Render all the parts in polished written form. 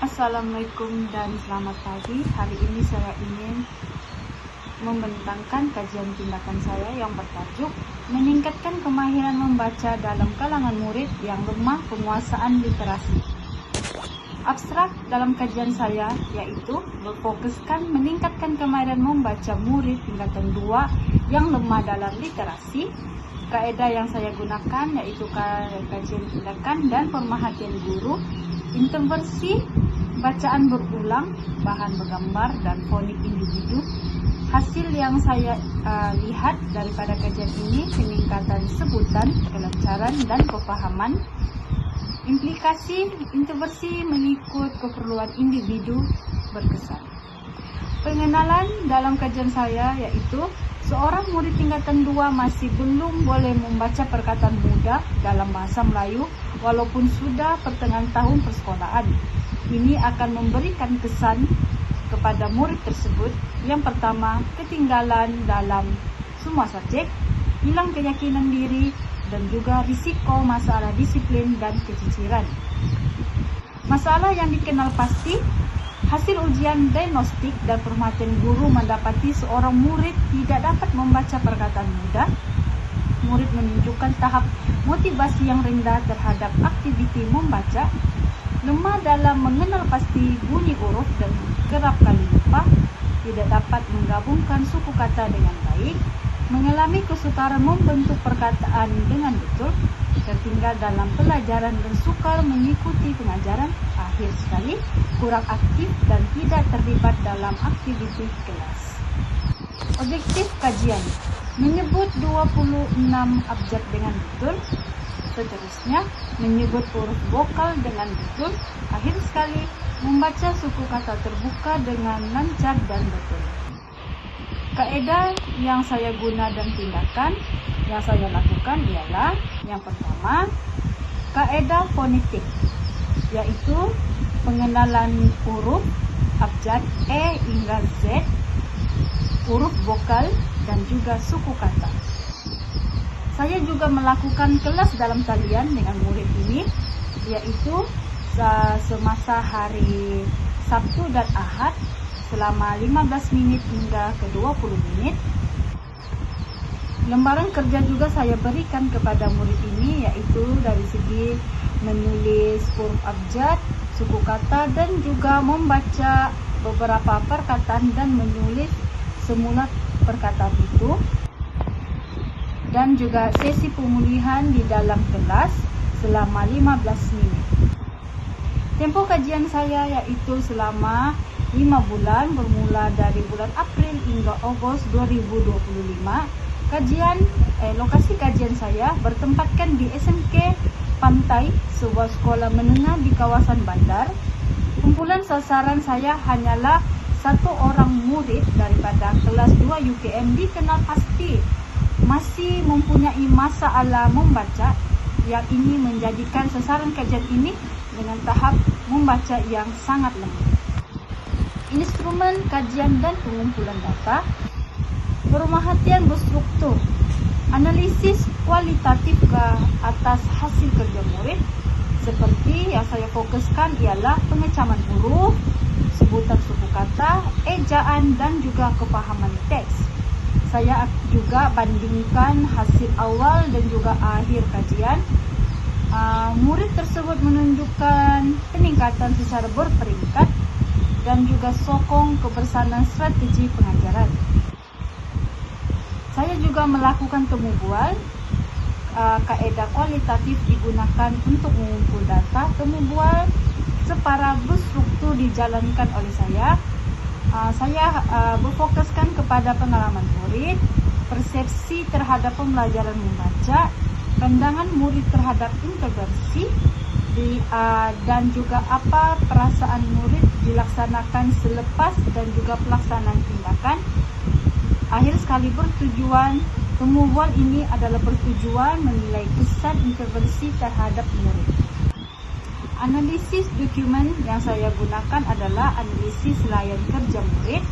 Assalamualaikum dan selamat pagi. Hari ini saya ingin membentangkan kajian tindakan saya yang bertajuk meningkatkan kemahiran membaca dalam kalangan murid yang lemah penguasaan literasi. Abstrak dalam kajian saya yaitu berfokuskan meningkatkan kemahiran membaca murid tingkatan 2 yang lemah dalam literasi. Kaedah yang saya gunakan yaitu kajian tindakan dan pemerhatian guru, intervensi, bacaan berulang, bahan bergambar, dan fonik individu. Hasil yang saya lihat daripada kajian ini peningkatan sebutan, kelancaran, dan kefahaman. Implikasi intervensi mengikut keperluan individu berkesan. Pengenalan dalam kajian saya yaitu seorang murid tingkatan 2 masih belum boleh membaca perkataan mudah dalam bahasa Melayu walaupun sudah pertengahan tahun persekolahan. Ini akan memberikan kesan kepada murid tersebut. Yang pertama, ketinggalan dalam semua subjek, hilang keyakinan diri, dan juga risiko masalah disiplin dan keciciran. Masalah yang dikenal pasti, hasil ujian diagnostik dan perhatian guru mendapati seorang murid tidak dapat membaca perkataan mudah. Murid menunjukkan tahap motivasi yang rendah terhadap aktiviti membaca, lemah dalam mengenal pasti bunyi huruf dan kerap kali lupa, tidak dapat menggabungkan suku kata dengan baik, mengalami kesukaran membentuk perkataan dengan betul, tertinggal dalam pelajaran dan sukar mengikuti pengajaran, akhir sekali kurang aktif dan tidak terlibat dalam aktiviti kelas. Objektif kajian: menyebut 26 abjad dengan betul, seterusnya menyebut huruf vokal dengan betul, akhir sekali membaca suku kata terbuka dengan lancar dan betul. Kaedah yang saya guna dan tindakan yang saya lakukan ialah yang pertama, kaedah fonetik, yaitu pengenalan huruf abjad E hingga Z, huruf vokal, dan juga suku kata. Saya juga melakukan kelas dalam talian dengan murid ini, yaitu semasa hari Sabtu dan Ahad selama 15 minit hingga ke 20 menit. Lembaran kerja juga saya berikan kepada murid ini, yaitu dari segi menulis huruf abjad, suku kata, dan juga membaca beberapa perkataan dan menulis semula perkataan itu, dan juga sesi pemulihan di dalam kelas selama 15 menit. Tempo kajian saya yaitu selama 5 bulan bermula dari bulan April hingga Agustus 2025. Lokasi kajian saya bertempatkan di SMK Pantai, sebuah sekolah menengah di kawasan bandar. Kumpulan sasaran saya hanyalah satu orang murid daripada kelas 2 UKM dikenal pasti masih mempunyai masalah membaca, yang ini menjadikan sasaran kajian ini dengan tahap membaca yang sangat lemah. Instrumen kajian dan pengumpulan data: pemerhatian berstruktur, analisis kualitatif ke atas hasil kerja murid. Seperti yang saya fokuskan ialah pengecaman huruf, sebutan suku kata, ejaan, dan juga kepahaman teks. Saya juga bandingkan hasil awal dan juga akhir kajian. Murid tersebut menunjukkan peningkatan secara berperingkat dan juga sokong kebersamaan strategi pengajaran. Saya juga melakukan temu bual. Kaedah kualitatif digunakan untuk mengumpul data. Temu bual secara berstruktur dijalankan oleh saya. Saya berfokuskan kepada pengalaman murid, persepsi terhadap pembelajaran membaca, pandangan murid terhadap intervensi, dan juga apa perasaan murid dilaksanakan selepas dan juga pelaksanaan tindakan. Akhir sekali bertujuan, temu bual ini adalah bertujuan menilai kesan intervensi terhadap murid. Analisis dokumen yang saya gunakan adalah analisis layan kerja murid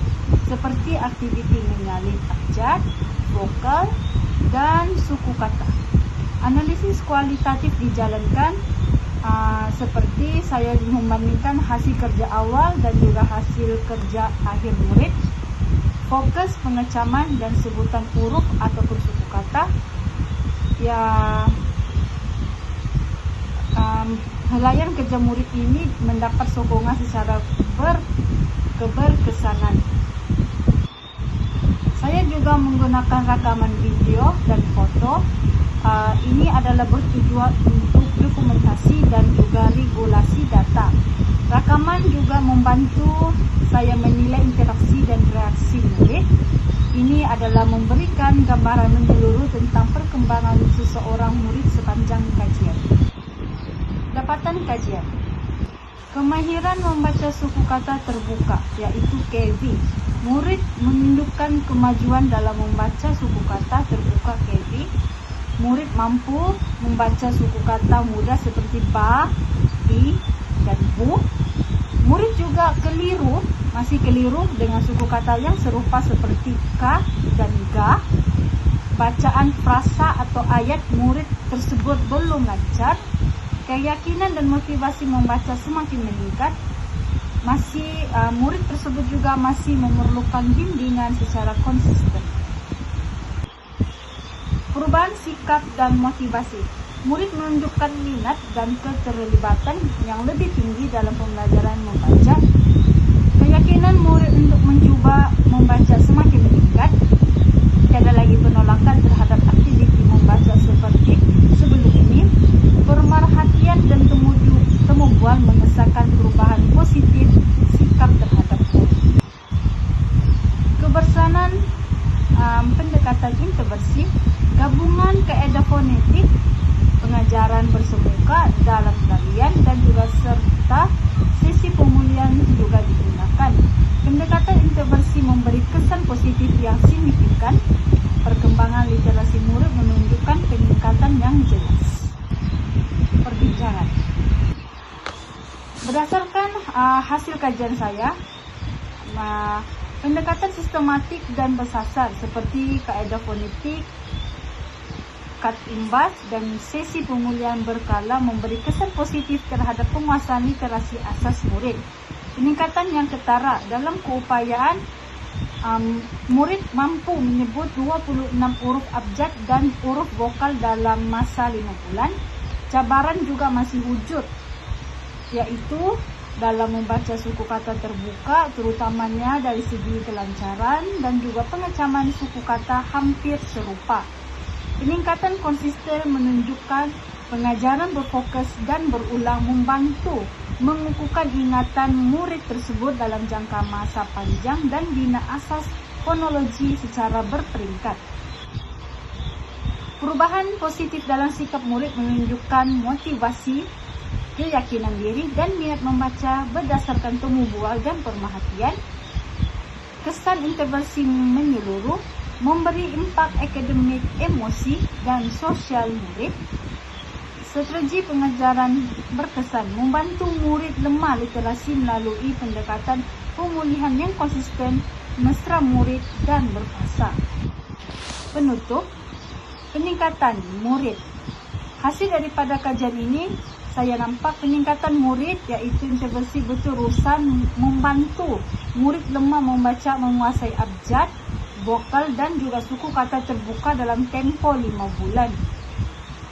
seperti aktiviti menyalin abjad, vokal, dan suku kata. Analisis kualitatif dijalankan Seperti saya membandingkan hasil kerja awal dan juga hasil kerja akhir murid, fokus pengecaman dan sebutan huruf ataupun suku kata. Helaian kerja murid ini mendapat sokongan secara keberkesanan. Saya juga menggunakan rekaman video dan foto. Ini adalah bertujuan untuk dokumentasi dan juga regulasi data. Rekaman juga membantu saya menilai interaksi dan reaksi murid. Ini adalah memberikan gambaran menyeluruh tentang perkembangan seseorang murid sepanjang kajian. Dapatan kajian. Kemahiran membaca suku kata terbuka, yaitu KV. Murid menunjukkan kemajuan dalam membaca suku kata terbuka KV. Murid mampu membaca suku kata mudah seperti ba, i, dan bu. Murid juga masih keliru dengan suku kata yang serupa seperti ka dan ga. Bacaan frasa atau ayat murid tersebut belum lancar. Keyakinan dan motivasi membaca semakin meningkat. Murid tersebut juga masih memerlukan bimbingan secara konsisten. Perubahan sikap dan motivasi. Murid menunjukkan minat dan keterlibatan yang lebih tinggi dalam pembelajaran membaca. Keyakinan murid untuk mencoba membaca semakin meningkat. Tiada lagi penolakan terhadap aktiviti membaca seperti sebelum ini. Pemerhatian dan temu bual mengesahkan perubahan positif sikap terhadap murid. Kebersamaan pendekatan interversif. Gabungan kaedah fonetik, pengajaran bersemuka dalam talian dan juga serta sesi pemulihan juga digunakan. Pendekatan interversi memberi kesan positif yang signifikan. Perkembangan literasi murid menunjukkan peningkatan yang jelas. Perbincangan. Berdasarkan hasil kajian saya, pendekatan sistematik dan bersasar seperti kaedah fonetik, kad imbas, dan sesi pemulihan berkala memberi kesan positif terhadap penguasaan literasi asas murid. Peningkatan yang ketara dalam keupayaan murid mampu menyebut 26 huruf abjad dan huruf vokal dalam masa 5 bulan. Cabaran juga masih wujud, yaitu dalam membaca suku kata terbuka, terutamanya dari segi kelancaran dan juga pengecaman suku kata hampir serupa. Peningkatan konsisten menunjukkan pengajaran berfokus dan berulang membantu mengukuhkan ingatan murid tersebut dalam jangka masa panjang dan bina asas fonologi secara berperingkat. Perubahan positif dalam sikap murid menunjukkan motivasi, keyakinan diri, dan minat membaca berdasarkan temu bual dan pemerhatian. Kesan interversi menyeluruh, memberi impak akademik, emosi, dan sosial murid. Strategi pengajaran berkesan, membantu murid lemah literasi melalui pendekatan pemulihan yang konsisten, mesra murid, dan berfasa. Penutup, peningkatan murid. Hasil daripada kajian ini, saya nampak peningkatan murid, yaitu interversi berterusan membantu murid lemah membaca menguasai abjad, vokal, dan juga suku kata terbuka dalam tempo 5 bulan.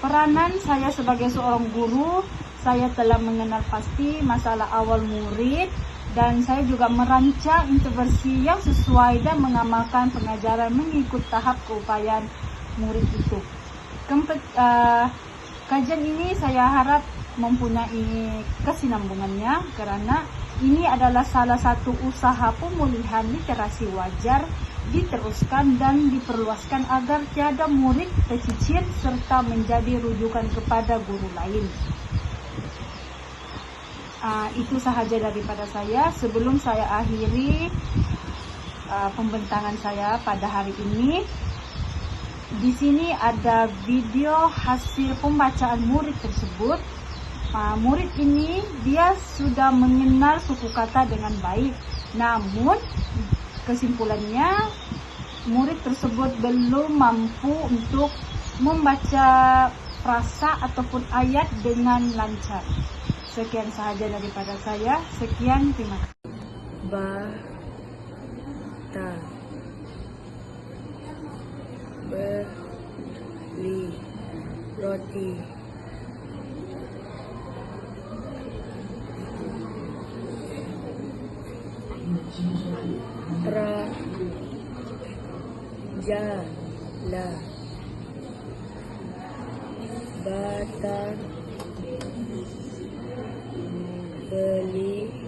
Peranan saya sebagai seorang guru, saya telah mengenal pasti masalah awal murid dan saya juga merancang interversi yang sesuai dan mengamalkan pengajaran mengikut tahap keupayaan murid itu. Kajian ini saya harap mempunyai kesinambungannya karena ini adalah salah satu usaha pemulihan literasi wajar diteruskan dan diperluaskan agar tiada murid tercicir serta menjadi rujukan kepada guru lain. Itu sahaja daripada saya. Sebelum saya akhiri pembentangan saya pada hari ini, di sini ada video hasil pembacaan murid tersebut. Murid ini dia sudah mengenal suku kata dengan baik, namun kesimpulannya murid tersebut belum mampu untuk membaca frasa ataupun ayat dengan lancar. Sekian sahaja daripada saya. Sekian, terima kasih. Bata, beli roti, jalan, bata, beli